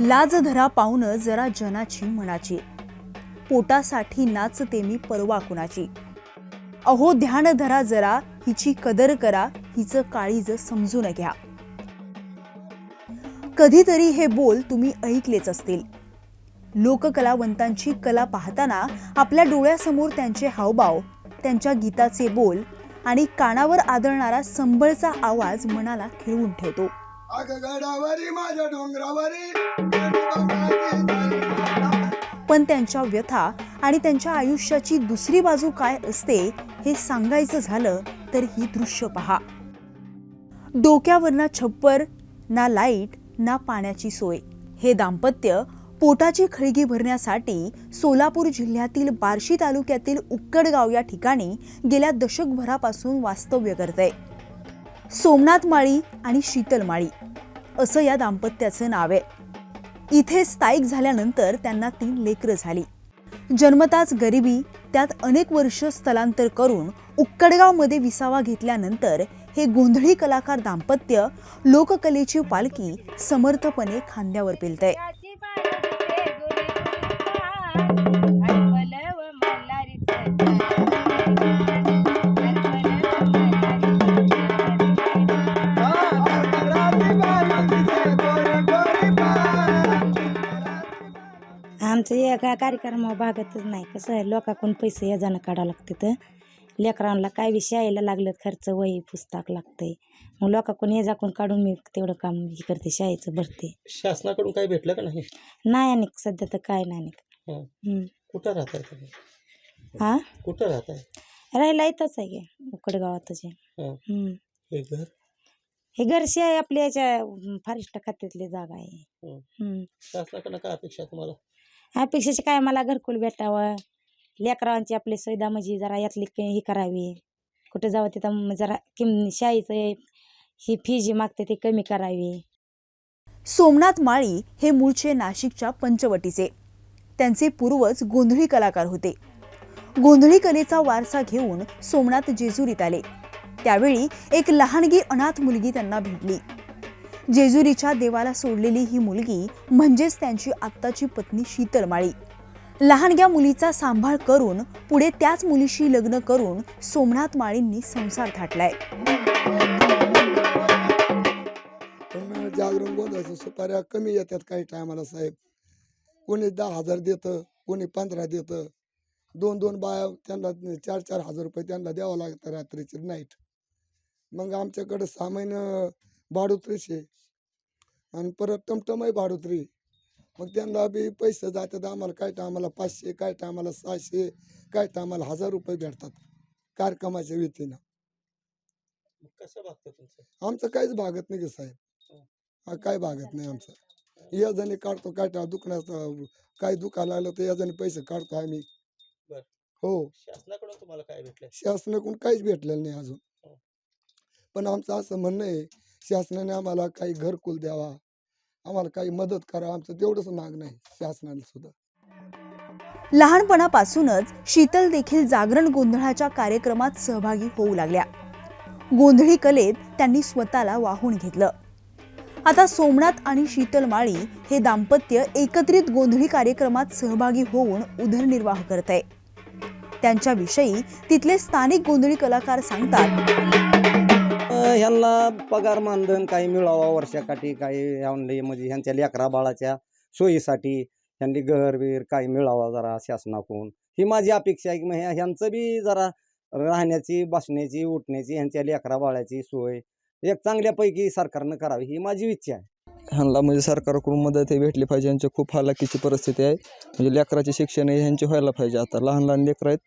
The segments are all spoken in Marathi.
लाज धरा पाहुण जरा जनाची मनाची, पोटासाठी नाचते मी परवा कुणाची. अहो ध्यान धरा जरा, हिची कदर करा, हिचं काळीज समजून घ्या. कधीतरी हे बोल तुम्ही ऐकलेच असतील. लोककलावंतांची कला पाहताना आपल्या डोळ्यासमोर त्यांचे हावभाव, त्यांच्या गीताचे बोल आणि कानावर आदळणारा संबळचा आवाज मनाला खिळवून ठेवतो. पण त्यांच्या व्यथा आणि त्यांच्या आयुष्याची दुसरी बाजू काय असते हे सांगायचं झालं तर ही दृश्य पहा. डोक्यावर ना छप्पर, ना लाईट, ना पाण्याची सोय. हे दाम्पत्य पोटाची खळगी भरण्यासाठी सोलापूर जिल्ह्यातील बार्शी तालुक्यातील उक्कडगाव या ठिकाणी गेल्या दशकभरापासून वास्तव्य करतंय. सोमनाथ माळी आणि शीतल माळी असं या दाम्पत्याचं नाव आहे. इथे स्थायिक झाल्यानंतर त्यांना 3 लेकरं झाली. जन्मताच गरिबी, त्यात अनेक वर्ष स्थलांतर करून उक्कडगावमध्ये विसावा घेतल्यानंतर हे गोंधळी कलाकार दाम्पत्य लोककलेची पालखी समर्थपणे खांद्यावर पेलतंय. आमचं एका कार्यक्रमावर भागतच नाही. कसं आहे, लोकांकडून पैसे याजानं काढावं लागते. तर लेकरांना काय विषय यायला लागलं, खर्च वही पुस्तक लागतंय. मग लोकांकडून याजाकडून काढून मी तेवढं काम करते, शाळेचं भरते. शासनाकडून काय भेटलं का नाही? नाही आणि सध्या तर काय नाही. कुठं राहताय तुम्ही? हा, कुठं राहताय? राहायला येतच आहे की उकडगावातच आहे. हे घर हे घरशी आहे, आपल्या याच्या फॉरेस्ट खात्यातली जागा आहे. शासनाकडनं काय अपेक्षा तुम्हाला? अपेक्षाची काय, मला घरकुल भेटावं, लेकरांची आपली सुविधा म्हणजे जरा यातली ही करावी. कुठे जावं तिथं जरा शाळेचं ही फी जी मागते ती कमी करावी. सोमनाथ माळी हे मूळचे नाशिकच्या पंचवटीचे. त्यांचे पूर्वज गोंधळी कलाकार होते. गोंधळी कलेचा वारसा घेऊन सोमनाथ जेजुरीत आले. त्यावेळी एक लहानगी अनाथ मुलगी त्यांना भेटली. जेजुरीच्या देवाला सोडलेली ही मुलगी म्हणजेच त्यांची आत्ताची पत्नी शीतल माळी. लहानग्या मुलीचा सांभाळ करून पुढे त्याच मुलीशी लग्न करून सोमनाथ माळींनी संसार थाटलाय. पण जागरण गोंधळाच्या सुपाऱ्या कमी येतात काही टायमाला साहेब. कोणी 10,000 देतं, कोणी 15 देतं. 2-2 बाया त्यांना 4-4 हजार रुपये त्यांना द्यावं लागतं रात्रीची नाईट. मग आमच्याकडे 6 महिने भाडोत्रीच आहे आणि परत टमटमही भाडोत्री. मग त्यांना बी पैसे जातात. आम्हाला काय टायमाला 500, काय टायमाला 600, काय टायमाला 1000 रुपये भेटतात कार्यक्रमाच्या वतीनं. कसं भागतं तुमचं? आमचं काहीच भागत नाही साहेब. काय भागत नाही आमचं. या जणी काढतो, काय दुखण्याचं काय दुखायला लागलं तर या जणी पैसे काढतो आम्ही. हो, शासनाकडून तुम्हाला काय भेटलं? शासनाकडून काहीच भेटलेलं नाही अजून. पण आमचं असं म्हणणं आहे, शासनाने आम्हाला काही घरकुल द्यावा, आम्हाला काही मदत करा. आमचं तेवढंच मागणं आहे शासनाला सुद्धा. लहानपणापासूनच शीतल देखील जागरण गोंधळाच्या कार्यक्रमात सहभागी होऊ लागल्या. गोंधळी कलेत त्यांनी स्वतःला वाहून घेतलं. आता सोमनाथ आणि शीतल माळी हे दाम्पत्य एकत्रित गोंधळी कार्यक्रमात सहभागी होऊन उदरनिर्वाह करतंय. त्यांच्याविषयी तिथले स्थानिक गोंधळी कलाकार सांगतात. ह्यांना पगार मानधन काही मिळावा वर्षाकाठी, काही म्हणजे ह्यांच्या लेकरा बाळाच्या सोयीसाठी ह्यांनी घर बीर काही मिळावा जरा शासनाकडून, ही माझी अपेक्षा आहे. की ह्यांचं बी जरा राहण्याची, बसण्याची, उठण्याची, ह्यांच्या लेकरा बाळाची सोय एक चांगल्यापैकी सरकारनं करावी, ही माझी इच्छा आहे. ह्यांना म्हणजे सरकारकडून मदत हे भेटली पाहिजे. यांची खूप हालाकीची परिस्थिती आहे. म्हणजे लेकराचे शिक्षण हे ह्यांचे व्हायला पाहिजे. आता लहान लहान लेकरं आहेत,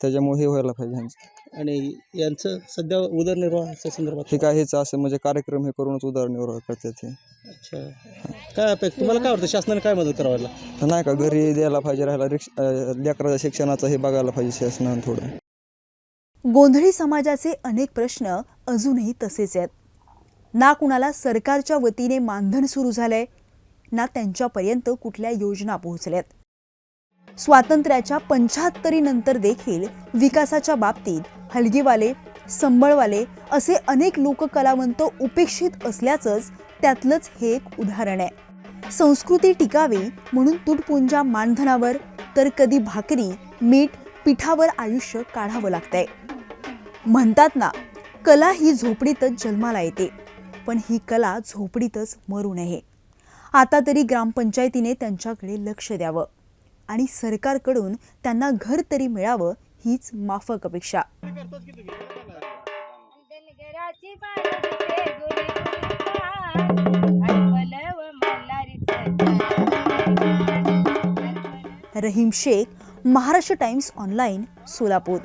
त्याच्यामुळे हे व्हायला पाहिजे ह्यांचं. आणि यांचं सध्या उदरनिर्वाहाच्या संदर्भात हे काय हेच असं म्हणजे कार्यक्रम हे करूनच उदरनिर्वाह करतात हे. अच्छा, काय अपेक्षा तुम्हाला काय वाटतं, शासनाने काय मदत करायला? नाही का घरी द्यायला पाहिजे, राहायला लेकराच्या शिक्षणाचं हे बघायला पाहिजे शासनानं थोडं. गोंधळी समाजाचे अनेक प्रश्न अजूनही तसेच आहेत. ना कुणाला सरकारच्या वतीने मानधन सुरू झालंय, ना त्यांच्यापर्यंत कुठल्या योजना पोहोचल्यात. स्वातंत्र्याच्या 75 नंतर देखील विकासाच्या बाबतीत हलगीवाले, संबळवाले असे अनेक लोककलावंत उपेक्षित असल्याचंच त्यातलंच हे एक उदाहरण आहे. संस्कृती टिकावी म्हणून तुटपुंजा मानधनावर तर कधी भाकरी, मीठ, पिठावर आयुष्य काढावं लागतंय. म्हणतात ना, कला ही झोपडीतच जन्माला येते, पण ही कला झोपडीतच मरू नये. आता तरी ग्रामपंचायतीने त्यांच्याकडे लक्ष द्यावं आणि सरकारकडून त्यांना घर तरी मिळावं हीच माफक अपेक्षा. Rahim Shaikh, Maharashtra Times online, Solapur.